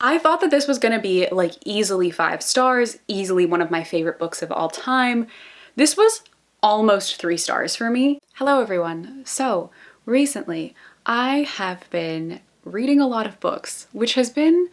I thought that this was gonna be like easily 5 stars, easily one of my favorite books of all time. This was almost 3 stars for me. Hello everyone. So recently I have been reading a lot of books, which has been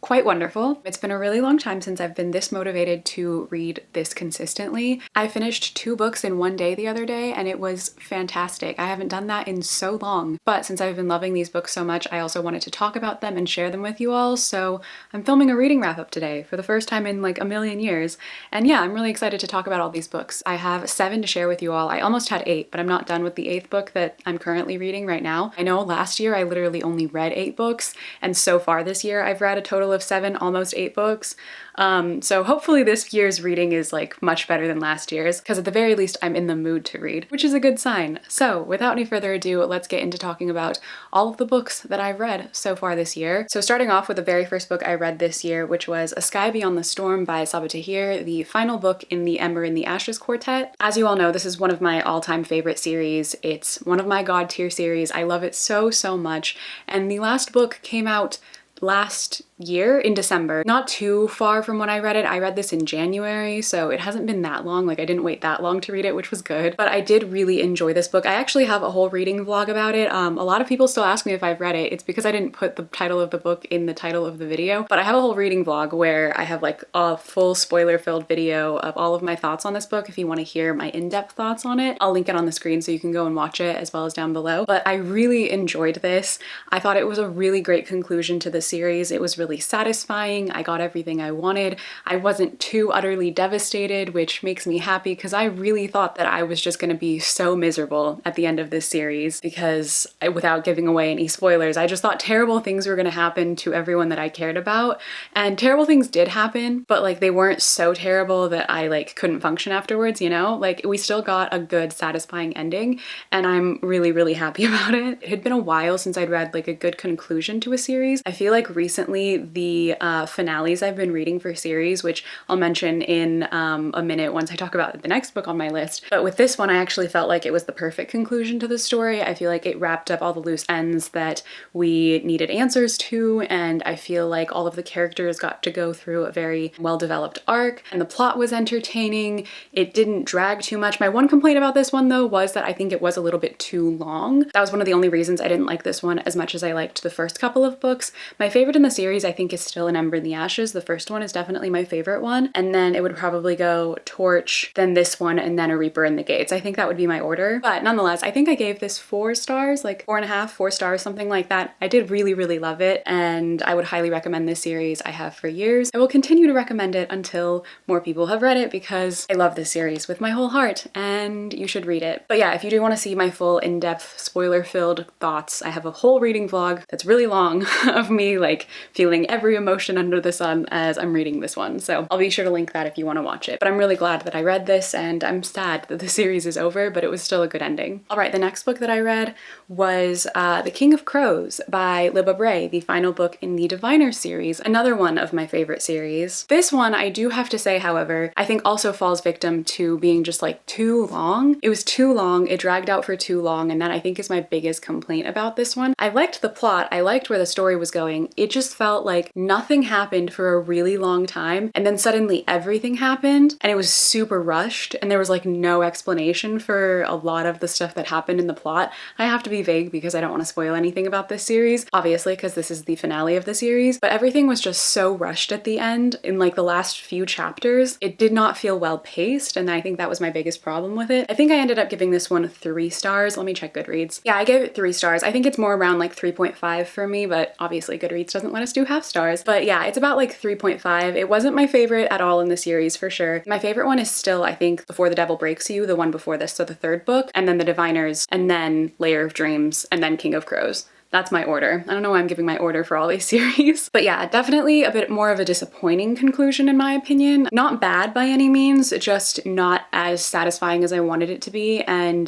quite wonderful. It's been a really long time since I've been this motivated to read this consistently. I finished 2 books in one day the other day and it was fantastic. I haven't done that in so long, but since I've been loving these books so much, I also wanted to talk about them and share them with you all. So I'm filming a reading wrap up today for the first time in like a million years. And yeah, I'm really excited to talk about all these books. I have 7 to share with you all. I almost had 8, but I'm not done with the 8th book that I'm currently reading right now. I know last year I literally only read 8 books, and so far this year I've read a total of 7, almost 8 books. So hopefully this year's reading is like much better than last year's, because at the very least I'm in the mood to read, which is a good sign. So without any further ado, let's get into talking about all of the books that I've read so far this year. So starting off with the very first book I read this year, which was A Sky Beyond the Storm by Sabaa Tahir, the final book in the Ember in the Ashes quartet. As you all know, this is one of my all-time favorite series. It's one of my god tier series. I love it so, so much. And the last book came out last year in December, not too far from when I read it. I read this in January, so it hasn't been that long. Like I didn't wait that long to read it, which was good, but I did really enjoy this book. I actually have a whole reading vlog about it. A lot of people still ask me if I've read it. It's because I didn't put the title of the book in the title of the video, but I have a whole reading vlog where I have like a full spoiler-filled video of all of my thoughts on this book. If you want to hear my in-depth thoughts on it, I'll link it on the screen so you can go and watch it, as well as down below. But I really enjoyed this. I thought it was a really great conclusion to the series. It was really satisfying. I got everything I wanted. I wasn't too utterly devastated, which makes me happy because I really thought that I was just going to be so miserable at the end of this series because without giving away any spoilers, I just thought terrible things were going to happen to everyone that I cared about. And terrible things did happen, but like they weren't so terrible that I like couldn't function afterwards, you know? Like we still got a good satisfying ending and I'm really, really happy about it. It had been a while since I'd read like a good conclusion to a series. I feel like recently the finales I've been reading for series, which I'll mention in a minute once I talk about the next book on my list. But with this one, I actually felt like it was the perfect conclusion to the story. I feel like it wrapped up all the loose ends that we needed answers to, and I feel like all of the characters got to go through a very well-developed arc, and the plot was entertaining. It didn't drag too much. My one complaint about this one, though, was that I think it was a little bit too long. That was one of the only reasons I didn't like this one as much as I liked the first couple of books. My favorite in the series, I think, is still An Ember in the Ashes. The first one is definitely my favorite one, and then it would probably go Torch, then this one, and then A Reaper in the Gates. I think that would be my order, but nonetheless, I think I gave this 4 stars, like 4.5, 4 stars, something like that. I did really, really love it, and I would highly recommend this series. I have for years. I will continue to recommend it until more people have read it because I love this series with my whole heart, and you should read it. But yeah, if you do want to see my full in-depth, spoiler-filled thoughts, I have a whole reading vlog that's really long of me like feeling every emotion under the sun as I'm reading this one. So I'll be sure to link that if you want to watch it. But I'm really glad that I read this, and I'm sad that the series is over, but it was still a good ending. All right, the next book that I read was The King of Crows by Libba Bray, the final book in the Diviner series, another one of my favorite series. This one, I do have to say, however, I think also falls victim to being just like too long. It was too long, it dragged out for too long, and that I think is my biggest complaint about this one. I liked the plot, I liked where the story was going. It just felt like nothing happened for a really long time, and then suddenly everything happened, and it was super rushed, and there was like no explanation for a lot of the stuff that happened in the plot. I have to be vague because I don't want to spoil anything about this series, obviously, because this is the finale of the series, but everything was just so rushed at the end. In like the last few chapters, it did not feel well paced, and I think that was my biggest problem with it. I think I ended up giving this one 3 stars. Let me check Goodreads. Yeah, I gave it 3 stars. I think it's more around like 3.5 for me, but obviously Goodreads doesn't let us do half stars. But yeah, it's about like 3.5. It wasn't my favorite at all in the series for sure. My favorite one is still, I think, Before the Devil Breaks You, the one before this, so the 3rd book, and then The Diviners, and then Layer of Dreams, and then King of Crows. That's my order. I don't know why I'm giving my order for all these series. But yeah, definitely a bit more of a disappointing conclusion in my opinion. Not bad by any means, just not as satisfying as I wanted it to be, and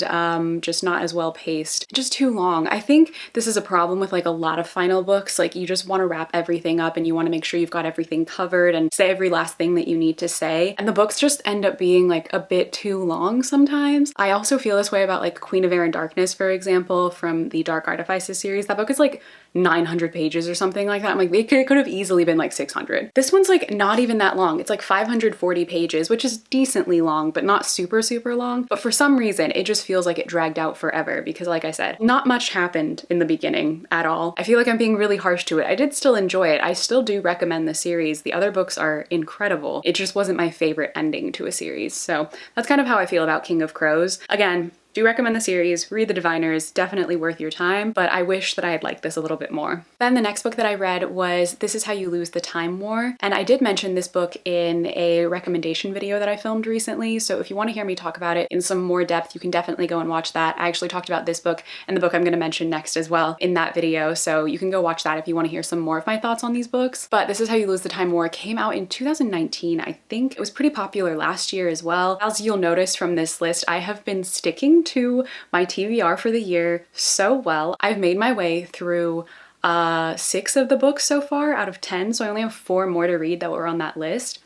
just not as well paced. Just too long. I think this is a problem with like a lot of final books. Like you just want to wrap everything up and you want to make sure you've got everything covered and say every last thing that you need to say. And the books just end up being like a bit too long sometimes. I also feel this way about like Queen of Air and Darkness, for example, from the Dark Artifices series. That book is like 900 pages or something like that. I'm like, it could have easily been like 600. This one's like not even that long. It's like 540 pages, which is decently long, but not super, super long. But for some reason, it just feels like it dragged out forever because, like I said, not much happened in the beginning at all. I feel like I'm being really harsh to it. I did still enjoy it. I still do recommend the series. The other books are incredible. It just wasn't my favorite ending to a series. So that's kind of how I feel about King of Crows. Again, do recommend the series, read The Diviners, definitely worth your time, but I wish that I had liked this a little bit more. Then the next book that I read was This Is How You Lose the Time War, and I did mention this book in a recommendation video that I filmed recently, so if you want to hear me talk about it in some more depth, you can definitely go and watch that. I actually talked about this book and the book I'm going to mention next as well in that video, so you can go watch that if you want to hear some more of my thoughts on these books. But This Is How You Lose the Time War came out in 2019, I think. It was pretty popular last year as well. As you'll notice from this list, I have been sticking to my TBR for the year so well. I've made my way through 6 of the books so far out of 10, so I only have 4 more to read that were on that list.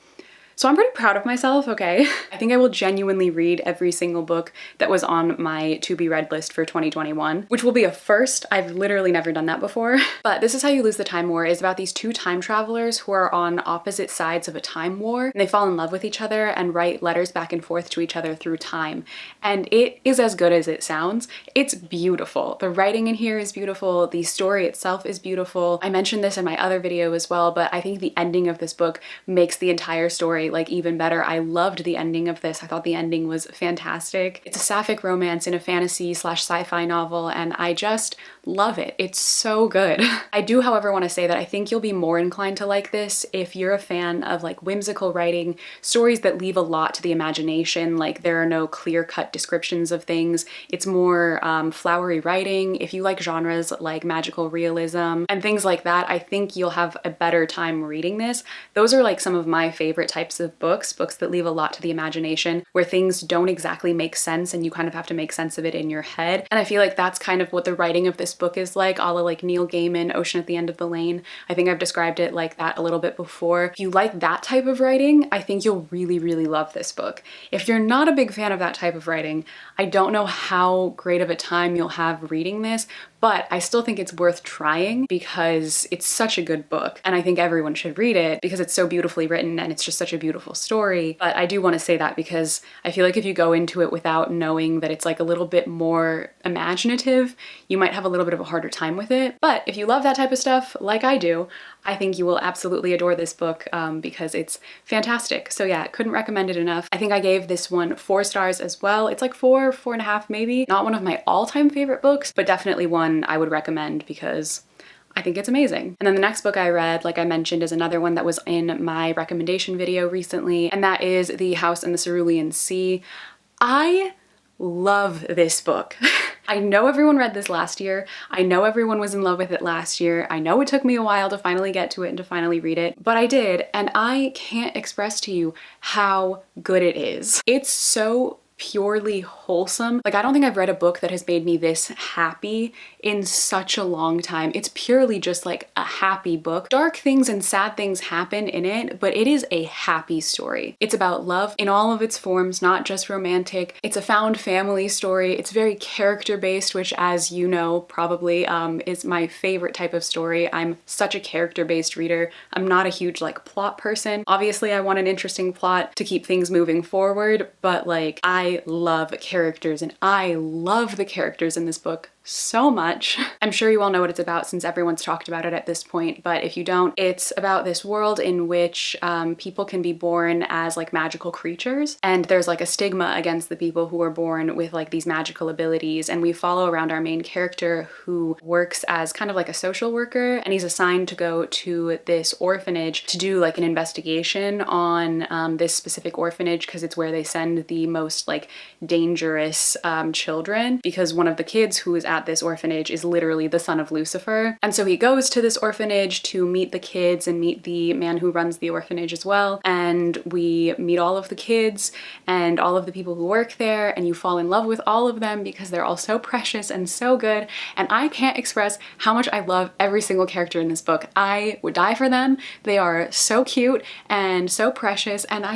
So I'm pretty proud of myself, okay? I think I will genuinely read every single book that was on my to be read list for 2021, which will be a first. I've literally never done that before. But This Is How You Lose the Time War is about these 2 time travelers who are on opposite sides of a time war, and they fall in love with each other and write letters back and forth to each other through time. And it is as good as it sounds. It's beautiful. The writing in here is beautiful. The story itself is beautiful. I mentioned this in my other video as well, but I think the ending of this book makes the entire story like even better. I loved the ending of this. I thought the ending was fantastic. It's a sapphic romance in a fantasy / sci-fi novel, and I just love it. It's so good. I do, however, want to say that I think you'll be more inclined to like this if you're a fan of like whimsical writing, stories that leave a lot to the imagination, like there are no clear-cut descriptions of things. It's more flowery writing. If you like genres like magical realism and things like that, I think you'll have a better time reading this. Those are like some of my favorite types of books that leave a lot to the imagination, where things don't exactly make sense and you kind of have to make sense of it in your head. And I feel like that's kind of what the writing of this book is like, a la like Neil Gaiman, Ocean at the End of the Lane. I think I've described it like that a little bit before. If you like that type of writing, I think you'll really, really love this book. If you're not a big fan of that type of writing, I don't know how great of a time you'll have reading this, but I still think it's worth trying because it's such a good book, and I think everyone should read it because it's so beautifully written and it's just such a beautiful story. But I do want to say that because I feel like if you go into it without knowing that it's like a little bit more imaginative, you might have a little bit of a harder time with it. But if you love that type of stuff, like I do, I think you will absolutely adore this book because it's fantastic. So yeah, couldn't recommend it enough. I think I gave this one 4 stars as well. It's like 4.5 maybe. Not one of my all-time favorite books, but definitely one I would recommend because I think it's amazing. And then the next book I read, like I mentioned, is another one that was in my recommendation video recently, and that is The House in the Cerulean Sea. I love this book. I know everyone read this last year. I know everyone was in love with it last year. I know it took me a while to finally get to it and to finally read it, but I did, and I can't express to you how good it is. It's so purely wholesome. Like, I don't think I've read a book that has made me this happy in such a long time. It's purely just like a happy book. Dark things and sad things happen in it, but it is a happy story. It's about love in all of its forms, not just romantic. It's a found family story. It's very character-based, which, as you know, probably is my favorite type of story. I'm such a character-based reader. I'm not a huge like plot person. Obviously, I want an interesting plot to keep things moving forward, but like I love characters, and I love the characters in this book so much. I'm sure you all know what it's about since everyone's talked about it at this point, but if you don't, it's about this world in which people can be born as like magical creatures, and there's like a stigma against the people who are born with like these magical abilities, and we follow around our main character who works as kind of like a social worker, and he's assigned to go to this orphanage to do like an investigation on this specific orphanage because it's where they send the most like dangerous children, because one of the kids who is at this orphanage is literally the son of Lucifer. And so he goes to this orphanage to meet the kids and meet the man who runs the orphanage as well. And we meet all of the kids and all of the people who work there, and you fall in love with all of them because they're all so precious and so good. And I can't express how much I love every single character in this book. I would die for them. They are so cute and so precious, and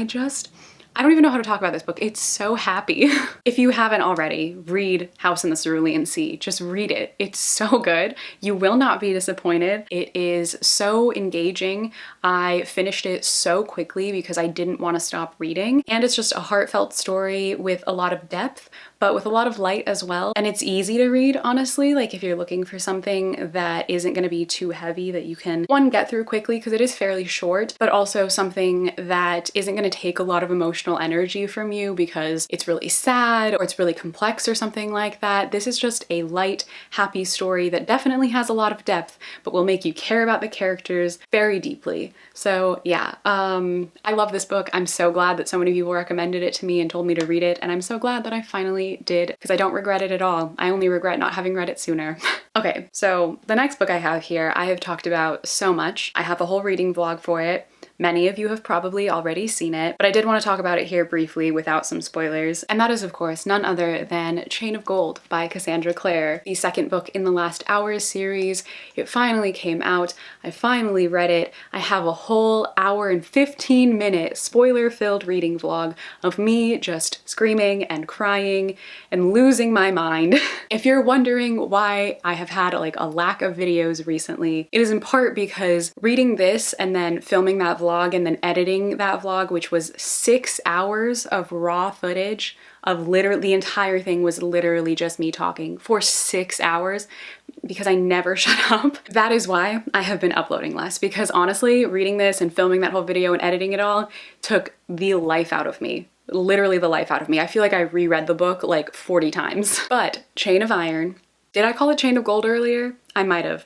I don't even know how to talk about this book. It's so happy. If you haven't already, read House in the Cerulean Sea. Just read it. It's so good. You will not be disappointed. It is so engaging. I finished it so quickly because I didn't want to stop reading. And it's just a heartfelt story with a lot of depth, but with a lot of light as well. And it's easy to read, honestly. Like if you're looking for something that isn't going to be too heavy, that you can, one, get through quickly because it is fairly short, but also something that isn't going to take a lot of emotional energy from you because it's really sad or it's really complex or something like that. This is just a light, happy story that definitely has a lot of depth, but will make you care about the characters very deeply. So yeah, I love this book. I'm so glad that so many people recommended it to me and told me to read it, and I'm so glad that I finally did because I don't regret it at all. I only regret not having read it sooner. Okay, so the next book I have here, I have talked about so much. I have a whole reading vlog for it. Many of you have probably already seen it, but I did want to talk about it here briefly without some spoilers. And that is, of course, none other than Chain of Gold by Cassandra Clare, the second book in the Last Hours series. It finally came out. I finally read it. I have a whole hour and 15-minute spoiler-filled reading vlog of me just screaming and crying and losing my mind. If you're wondering why I have had like a lack of videos recently, it is in part because reading this and then filming that vlog and then editing that vlog, which was 6 hours of raw footage of literally, the entire thing was literally just me talking for 6 hours because I never shut up. That is why I have been uploading less, because honestly, reading this and filming that whole video and editing it all took the life out of me. Literally the life out of me. I feel like I reread the book like 40 times. But Chain of Iron, did I call it Chain of Gold earlier? I might have.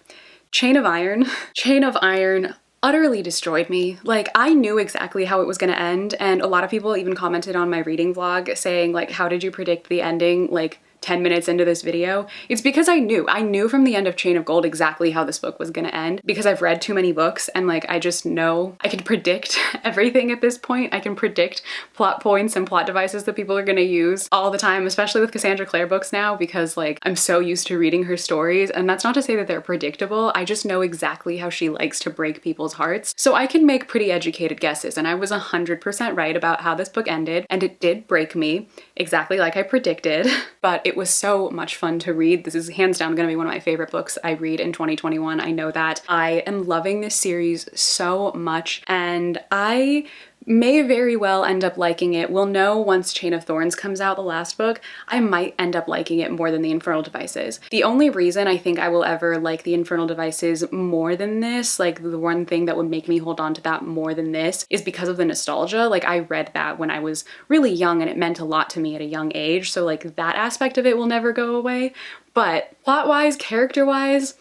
Chain of Iron utterly destroyed me. Like, I knew exactly how it was gonna end, and a lot of people even commented on my reading vlog saying like, how did you predict the ending like 10 minutes into this video? It's because I knew from the end of Chain of Gold exactly how this book was gonna end, because I've read too many books and like I just know I can predict everything at this point. I can predict plot points and plot devices that people are gonna use all the time, especially with Cassandra Clare books now, because like I'm so used to reading her stories, and that's not to say that they're predictable. I just know exactly how she likes to break people's hearts. So I can make pretty educated guesses, and I was 100% right about how this book ended, and it did break me exactly like I predicted, but it was so much fun to read. This is hands down gonna be one of my favorite books I read in 2021. I know that. I am loving this series so much, and I may very well end up liking it. We'll know once Chain of Thorns comes out, the last book. I might end up liking it more than the Infernal Devices. The only reason I think I will ever like the Infernal Devices more than this, like the one thing that would make me hold on to that more than this, is because of the nostalgia. Like I read that when I was really young and it meant a lot to me at a young age. So like that aspect of it will never go away. But plot-wise, character-wise,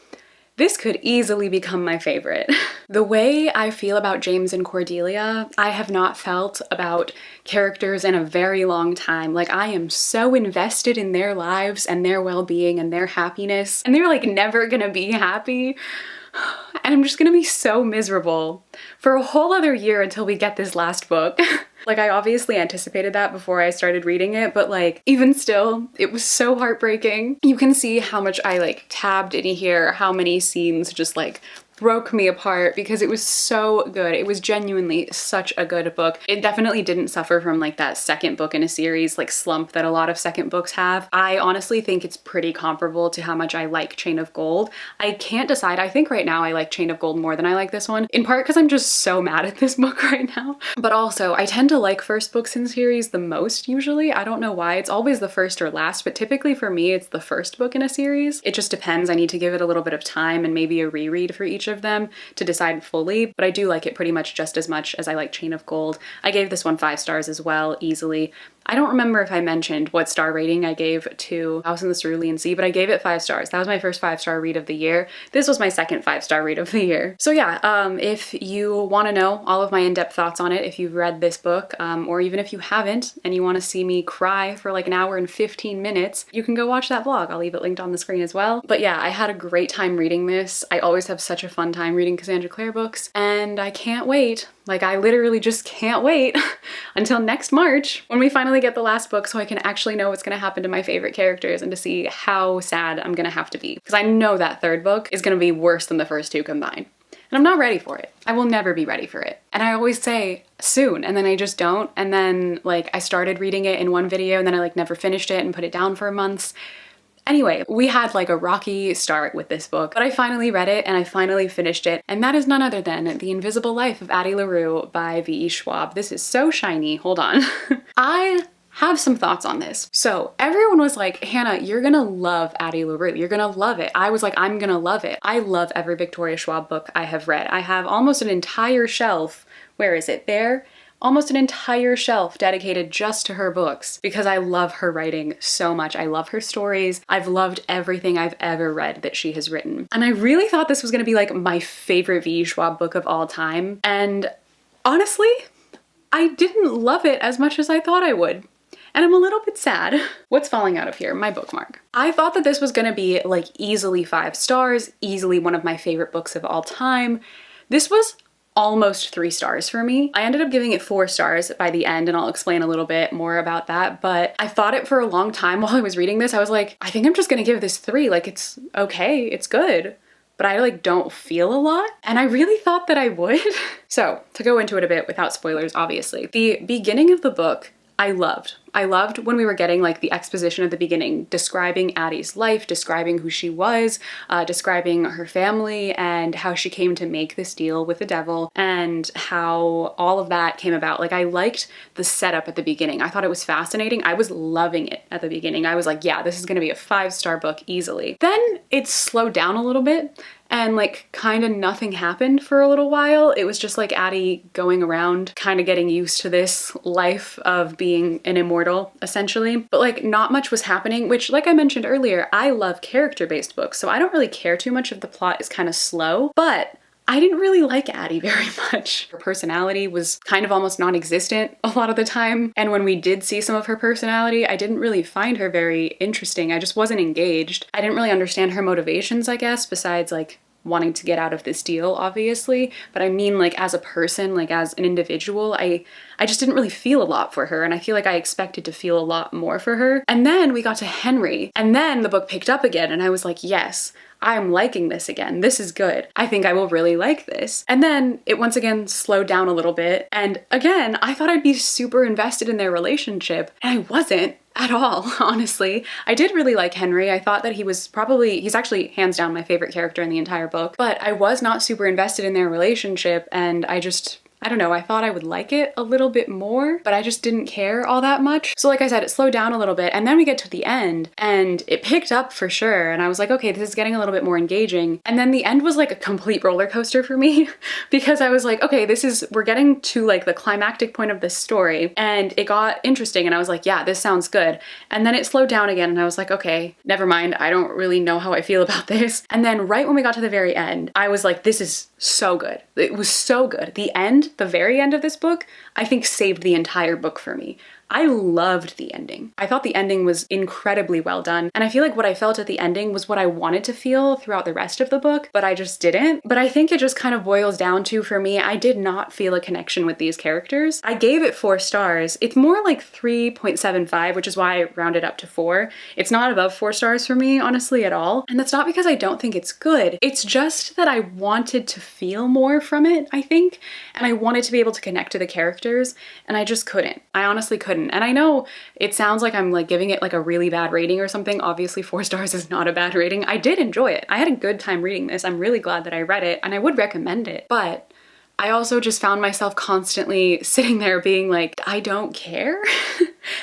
this could easily become my favorite. The way I feel about James and Cordelia, I have not felt about characters in a very long time. Like I am so invested in their lives and their well-being and their happiness, and they're like never gonna be happy. And I'm just gonna be so miserable for a whole other year until we get this last book. Like I obviously anticipated that before I started reading it, but like even still, it was so heartbreaking. You can see how much I like tabbed in here, how many scenes just like broke me apart because it was so good. It was genuinely such a good book. It definitely didn't suffer from like that second book in a series like slump that a lot of second books have. I honestly think it's pretty comparable to how much I like Chain of Gold. I can't decide. I think right now I like Chain of Gold more than I like this one, in part because I'm just so mad at this book right now. But also I tend to like first books in series the most usually. I don't know why. It's always the first or last, but typically for me it's the first book in a series. It just depends. I need to give it a little bit of time and maybe a reread for each of them to decide fully, but I do like it pretty much just as much as I like Chain of Gold. I gave this one 5 stars as well, easily. I don't remember if I mentioned what star rating I gave to House in the Cerulean Sea, but I gave it 5 stars. That was my first 5-star read of the year. This was my second 5-star read of the year. So yeah, if you want to know all of my in-depth thoughts on it, if you've read this book, or even if you haven't and you want to see me cry for like an hour and 15 minutes, you can go watch that vlog. I'll leave it linked on the screen as well. But yeah, I had a great time reading this. I always have such a fun time reading Cassandra Clare books, and I can't wait. Like I literally just can't wait until next March when we finally get the last book so I can actually know what's gonna happen to my favorite characters and to see how sad I'm gonna have to be. Because I know that third book is gonna be worse than the first two combined. And I'm not ready for it. I will never be ready for it. And I always say soon, and then I just don't. And then like I started reading it in one video and then I like never finished it and put it down for months. Anyway, we had like a rocky start with this book, but I finally read it and I finally finished it. And that is none other than The Invisible Life of Addie LaRue by V.E. Schwab. This is so shiny. Hold on. I have some thoughts on this. So everyone was like, Hannah, you're gonna love Addie LaRue. You're gonna love it. I was like, I'm gonna love it. I love every Victoria Schwab book I have read. I have almost an entire shelf. Where is it? There? Almost an entire shelf dedicated just to her books because I love her writing so much. I love her stories. I've loved everything I've ever read that she has written. And I really thought this was gonna be like my favorite V.E. Schwab book of all time. And honestly, I didn't love it as much as I thought I would. And I'm a little bit sad. What's falling out of here? My bookmark. I thought that this was gonna be like easily 5 stars, easily one of my favorite books of all time. This was almost 3 stars for me. I ended up giving it 4 stars by the end, and I'll explain a little bit more about that. But I thought it for a long time while I was reading this. I was like, I think I'm just gonna give this 3. Like, it's okay, it's good. But I like don't feel a lot. And I really thought that I would. So to go into it a bit without spoilers, obviously, the beginning of the book, I loved. I loved when we were getting like the exposition at the beginning, describing Addie's life, describing who she was, describing her family and how she came to make this deal with the devil and how all of that came about. Like I liked the setup at the beginning. I thought it was fascinating. I was loving it at the beginning. I was like, yeah, this is gonna be a 5-star book easily. Then it slowed down a little bit and like kind of nothing happened for a little while. It was just like Addie going around kind of getting used to this life of being an immortal essentially, but like not much was happening, which like I mentioned earlier, I love character-based books, so I don't really care too much if the plot is kind of slow, but I didn't really like Addie very much. Her personality was kind of almost non-existent a lot of the time, and when we did see some of her personality, I didn't really find her very interesting. I just wasn't engaged. I didn't really understand her motivations, I guess, besides like wanting to get out of this deal, obviously, but I mean like as a person, like as an individual, I just didn't really feel a lot for her, and I feel like I expected to feel a lot more for her. And then we got to Henry, and then the book picked up again, and I was like, yes, I'm liking this again. This is good. I think I will really like this. And then it once again slowed down a little bit, and again, I thought I'd be super invested in their relationship, and I wasn't at all, honestly. I did really like Henry. I thought that he's actually hands down my favorite character in the entire book, but I was not super invested in their relationship, and I don't know, I thought I would like it a little bit more, but I just didn't care all that much. So like I said, it slowed down a little bit, and then we get to the end and it picked up for sure. And I was like, okay, this is getting a little bit more engaging. And then the end was like a complete roller coaster for me because I was like, okay, we're getting to like the climactic point of this story, and it got interesting, and I was like, yeah, this sounds good. And then it slowed down again, and I was like, okay, never mind. I don't really know how I feel about this. And then right when we got to the very end, I was like, this is so good. It was so good. The very end of this book, I think saved the entire book for me. I loved the ending. I thought the ending was incredibly well done, and I feel like what I felt at the ending was what I wanted to feel throughout the rest of the book, but I just didn't. But I think it just kind of boils down to, for me, I did not feel a connection with these characters. I gave it 4 stars. It's more like 3.75, which is why I rounded up to 4. It's not above 4 stars for me, honestly, at all. And that's not because I don't think it's good. It's just that I wanted to feel more from it, I think, and I wanted to be able to connect to the characters, and I just couldn't. I honestly couldn't. And I know it sounds like I'm like giving it like a really bad rating or something. Obviously 4 stars is not a bad rating. I did enjoy it. I had a good time reading this. I'm really glad that I read it, and I would recommend it. But I also just found myself constantly sitting there being like, I don't care.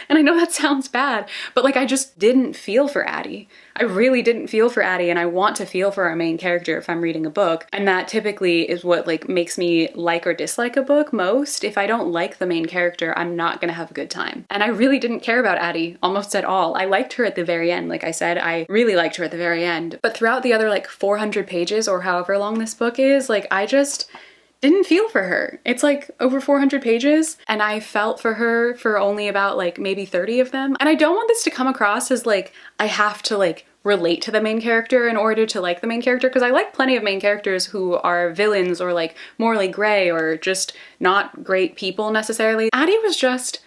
And I know that sounds bad, but like I just didn't feel for Addie. I really didn't feel for Addie, and I want to feel for our main character if I'm reading a book. And that typically is what like makes me like or dislike a book most. If I don't like the main character, I'm not gonna have a good time. And I really didn't care about Addie almost at all. I liked her at the very end. Like I said, I really liked her at the very end. But throughout the other like 400 pages or however long this book is, like I just didn't feel for her. It's like over 400 pages, and I felt for her for only about like maybe 30 of them. And I don't want this to come across as like I have to like relate to the main character in order to like the main character, because I like plenty of main characters who are villains or like morally gray or just not great people necessarily. Addie was just,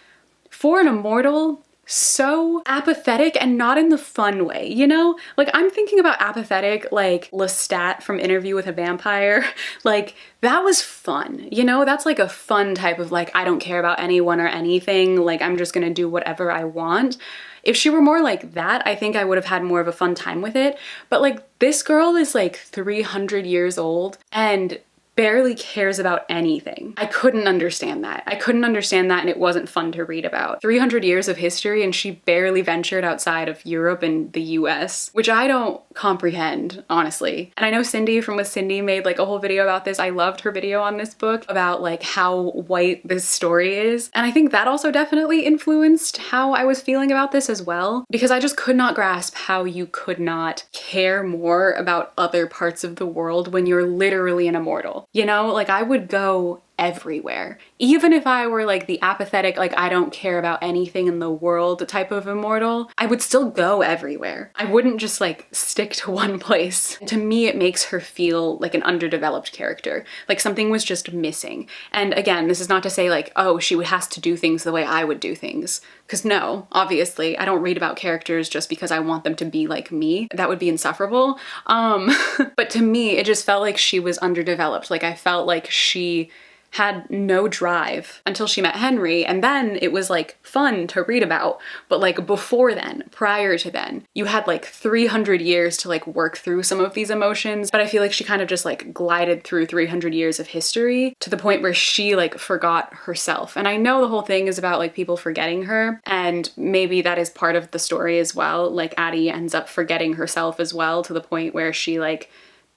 for an immortal, so apathetic, and not in the fun way, you know? Like, I'm thinking about apathetic like Lestat from Interview with a Vampire. Like, that was fun, you know? That's like a fun type of like, I don't care about anyone or anything, like I'm just gonna do whatever I want. If she were more like that, I think I would have had more of a fun time with it. But like, this girl is like 300 years old and barely cares about anything. I couldn't understand that. I couldn't understand that, and it wasn't fun to read about. 300 years of history and she barely ventured outside of Europe and the US, which I don't comprehend, honestly. And I know Cindy from With Cindy made like a whole video about this. I loved her video on this book about like how white this story is. And I think that also definitely influenced how I was feeling about this as well, because I just could not grasp how you could not care more about other parts of the world when you're literally an immortal. You know, like I would go everywhere. Even if I were like the apathetic, like I don't care about anything in the world type of immortal, I would still go everywhere. I wouldn't just like stick to one place. To me, it makes her feel like an underdeveloped character, like something was just missing. And again, this is not to say like, oh, she has to do things the way I would do things. Because no, obviously, I don't read about characters just because I want them to be like me. That would be insufferable. But to me, it just felt like she was underdeveloped. Like I felt like she had no drive until she met Henry, and then it was like fun to read about. But like before then, prior to then, you had like 300 years to like work through some of these emotions. But I feel like she kind of just like glided through 300 years of history to the point where she like forgot herself. And I know the whole thing is about like people forgetting her, and maybe that is part of the story as well. Like Addie ends up forgetting herself as well to the point where she like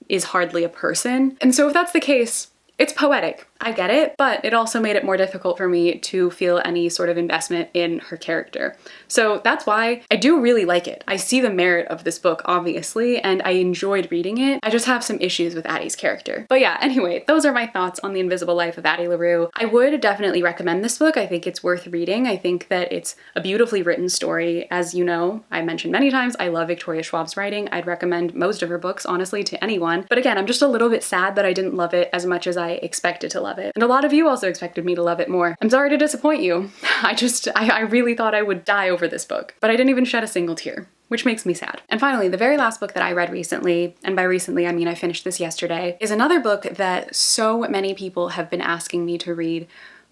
is hardly a person. And so if that's the case, it's poetic. I get it, but it also made it more difficult for me to feel any sort of investment in her character. So that's why I do really like it. I see the merit of this book, obviously, and I enjoyed reading it. I just have some issues with Addie's character. But yeah, anyway, those are my thoughts on The Invisible Life of Addie LaRue. I would definitely recommend this book. I think it's worth reading. I think that it's a beautifully written story. As you know, I mentioned many times, I love Victoria Schwab's writing. I'd recommend most of her books, honestly, to anyone. But again, I'm just a little bit sad that I didn't love it as much as I expected to love it. And a lot of you also expected me to love it more. I'm sorry to disappoint you. I really thought I would die over this book, but I didn't even shed a single tear, which makes me sad. And finally, the very last book that I read recently, and by recently I mean I finished this yesterday, is another book that so many people have been asking me to read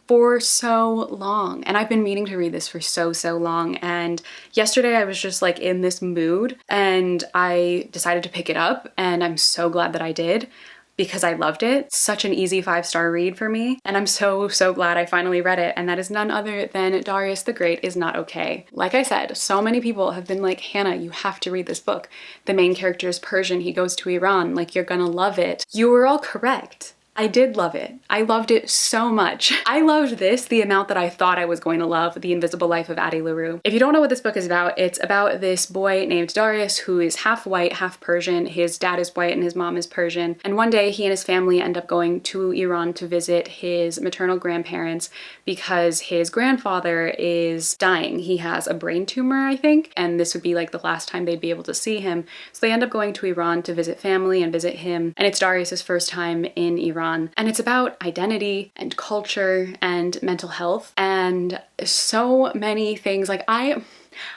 for so long. And I've been meaning to read this for so long. And yesterday I was just like in this mood and I decided to pick it up, and I'm so glad that I did, because I loved it. Such an easy 5-star read for me. And I'm so glad I finally read it. And that is none other than Darius the Great Is Not Okay. Like I said, so many people have been like, Hannah, you have to read this book. The main character is Persian. He goes to Iran. Like, you're gonna love it. You were all correct. I did love it. I loved it so much. I loved this the amount that I thought I was going to love The Invisible Life of Addie LaRue. If you don't know what this book is about, it's about this boy named Darius who is half white, half Persian. His dad is white and his mom is Persian. And one day he and his family end up going to Iran to visit his maternal grandparents because his grandfather is dying. He has a brain tumor, I think, and this would be like the last time they'd be able to see him. So they end up going to Iran to visit family and visit him. And it's Darius's first time in Iran. And it's about identity and culture and mental health and so many things. Like I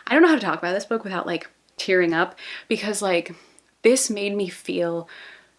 don't know how to talk about this book without like tearing up, because like this made me feel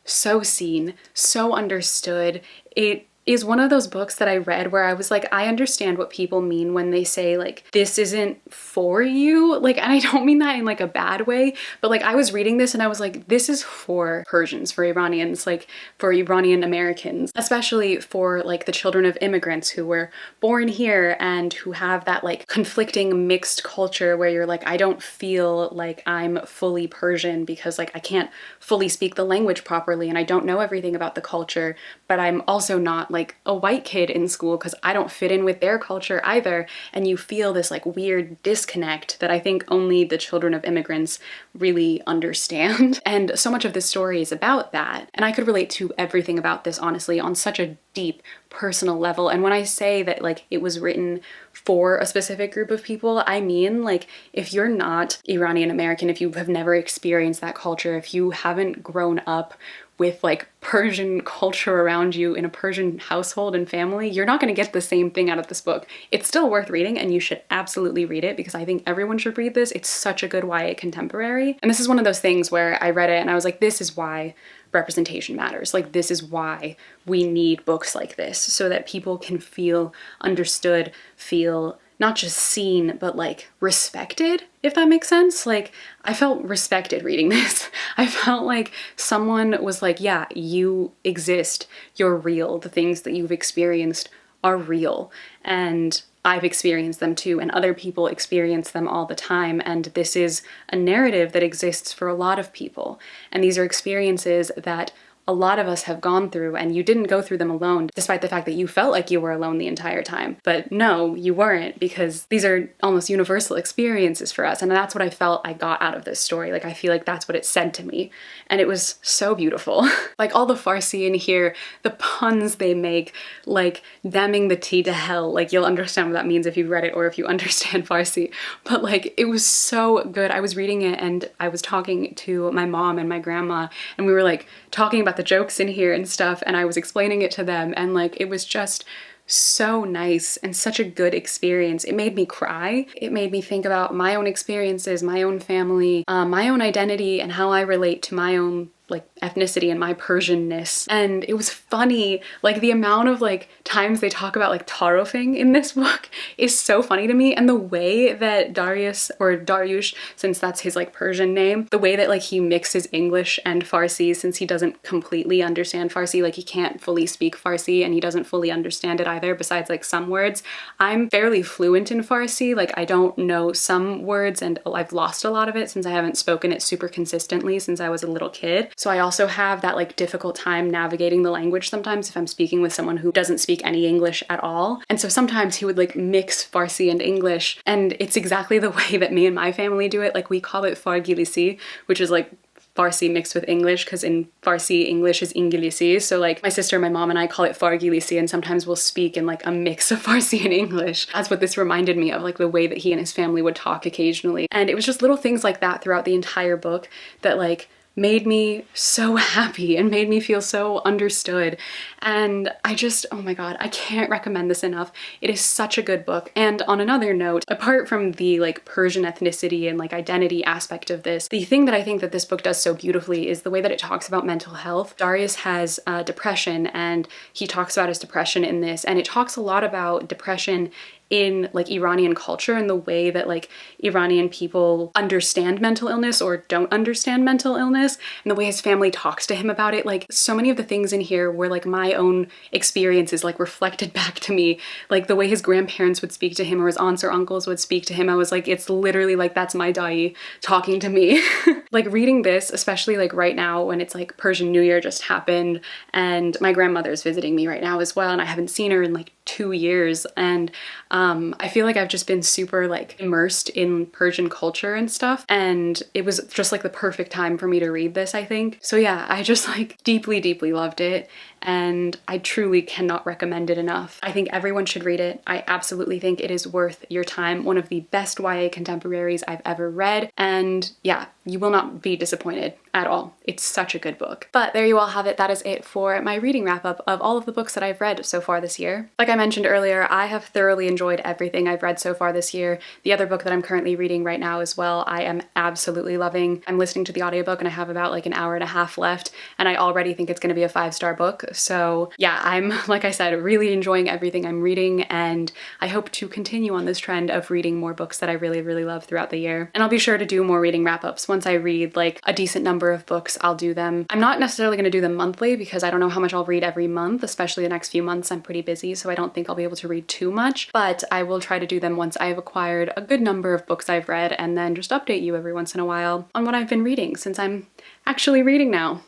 so seen, so understood. It is one of those books that I read where I was like, I understand what people mean when they say like, this isn't for you. Like, and I don't mean that in like a bad way, but like I was reading this and I was like, this is for Persians, for Iranians, like for Iranian Americans, especially for like the children of immigrants who were born here and who have that like conflicting mixed culture where you're like, I don't feel like I'm fully Persian because like I can't fully speak the language properly and I don't know everything about the culture, but I'm also not like a white kid in school because I don't fit in with their culture either. And you feel this like weird disconnect that I think only the children of immigrants really understand. And so much of this story is about that. And I could relate to everything about this, honestly, on such a deep personal level. And when I say that like it was written for a specific group of people, I mean like if you're not Iranian American, if you have never experienced that culture, if you haven't grown up with like Persian culture around you in a Persian household and family, you're not going to get the same thing out of this book. It's still worth reading and you should absolutely read it because I think everyone should read this. It's such a good YA contemporary. And this is one of those things where I read it and I was like, this is why representation matters. Like, this is why we need books like this so that people can feel understood, feel not just seen, but like respected, if that makes sense. Like, I felt respected reading this. I felt like someone was like, yeah, you exist, you're real, the things that you've experienced are real, and I've experienced them too, and other people experience them all the time, and this is a narrative that exists for a lot of people, and these are experiences that a lot of us have gone through, and you didn't go through them alone, despite the fact that you felt like you were alone the entire time. But no, you weren't, because these are almost universal experiences for us, and that's what I felt I got out of this story. Like, I feel like that's what it said to me, and it was so beautiful. Like, all the Farsi in here, the puns they make, like damning the tea to hell, like you'll understand what that means if you've read it or if you understand Farsi, but like, it was so good. I was reading it and I was talking to my mom and my grandma, and we were like talking about the jokes in here and stuff, and I was explaining it to them, and like, it was just so nice and such a good experience. It made me cry. It made me think about my own experiences, my own family, my own identity, and how I relate to my own like ethnicity and my Persianness. And it was funny, like the amount of like times they talk about like tarofing in this book is so funny to me, and the way that Darius, or Darius since that's his like Persian name, the way that like he mixes English and Farsi, since he doesn't completely understand Farsi, like he can't fully speak Farsi and he doesn't fully understand it either, besides like some words. I'm fairly fluent in Farsi, like I don't know some words, and I've lost a lot of it since I haven't spoken it super consistently since I was a little kid. So I also have that like difficult time navigating the language sometimes if I'm speaking with someone who doesn't speak any English at all. And so sometimes he would like mix Farsi and English, and it's exactly the way that me and my family do it. Like, we call it Fargilisi, which is like Farsi mixed with English, because in Farsi, English is Ingilisi. So like my sister, my mom, and I call it Fargilisi, and sometimes we'll speak in like a mix of Farsi and English. That's what this reminded me of, like the way that he and his family would talk occasionally. And it was just little things like that throughout the entire book that like made me so happy and made me feel so understood. And I just, oh my god, I can't recommend this enough. It is such a good book. And on another note, apart from the like Persian ethnicity and like identity aspect of this, the thing that I think that this book does so beautifully is the way that it talks about mental health. Darius has depression, and he talks about his depression in this, and it talks a lot about depression in like Iranian culture and the way that like Iranian people understand mental illness or don't understand mental illness, and the way his family talks to him about it. Like, so many of the things in here were like my own experiences like reflected back to me, like the way his grandparents would speak to him or his aunts or uncles would speak to him. I was like, it's literally like, that's my dai talking to me. Like, reading this, especially like right now when it's like Persian New Year just happened, and my grandmother's visiting me right now as well, and I haven't seen her in like 2 years, and I feel like I've just been super like immersed in Persian culture and stuff, and it was just like the perfect time for me to read this, I think. So yeah, I just like deeply, deeply loved it, and I truly cannot recommend it enough. I think everyone should read it. I absolutely think it is worth your time. One of the best YA contemporaries I've ever read, and yeah, you will not be disappointed at all. It's such a good book. But there you all have it. That is it for my reading wrap up of all of the books that I've read so far this year. Like I mentioned earlier, I have thoroughly enjoyed everything I've read so far this year. The other book that I'm currently reading right now as well, I am absolutely loving. I'm listening to the audiobook and I have about like an hour and a half left, and I already think it's going to be a 5-star book. So yeah, I'm, like I said, really enjoying everything I'm reading, and I hope to continue on this trend of reading more books that I really, really love throughout the year. And I'll be sure to do more reading wrap-ups. Once I read like a decent number of books, I'll do them. I'm not necessarily going to do them monthly because I don't know how much I'll read every month, especially the next few months. I'm pretty busy, so I don't think I'll be able to read too much, but I will try to do them once I've acquired a good number of books I've read, and then just update you every once in a while on what I've been reading, since I'm actually reading now.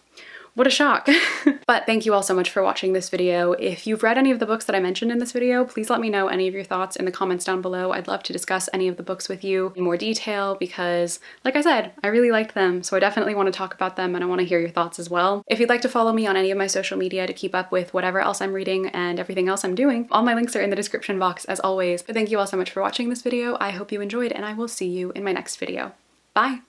What a shock. But thank you all so much for watching this video. If you've read any of the books that I mentioned in this video, please let me know any of your thoughts in the comments down below. I'd love to discuss any of the books with you in more detail because, like I said, I really liked them, so I definitely want to talk about them and I want to hear your thoughts as well. If you'd like to follow me on any of my social media to keep up with whatever else I'm reading and everything else I'm doing, all my links are in the description box as always. But thank you all so much for watching this video. I hope you enjoyed, and I will see you in my next video. Bye!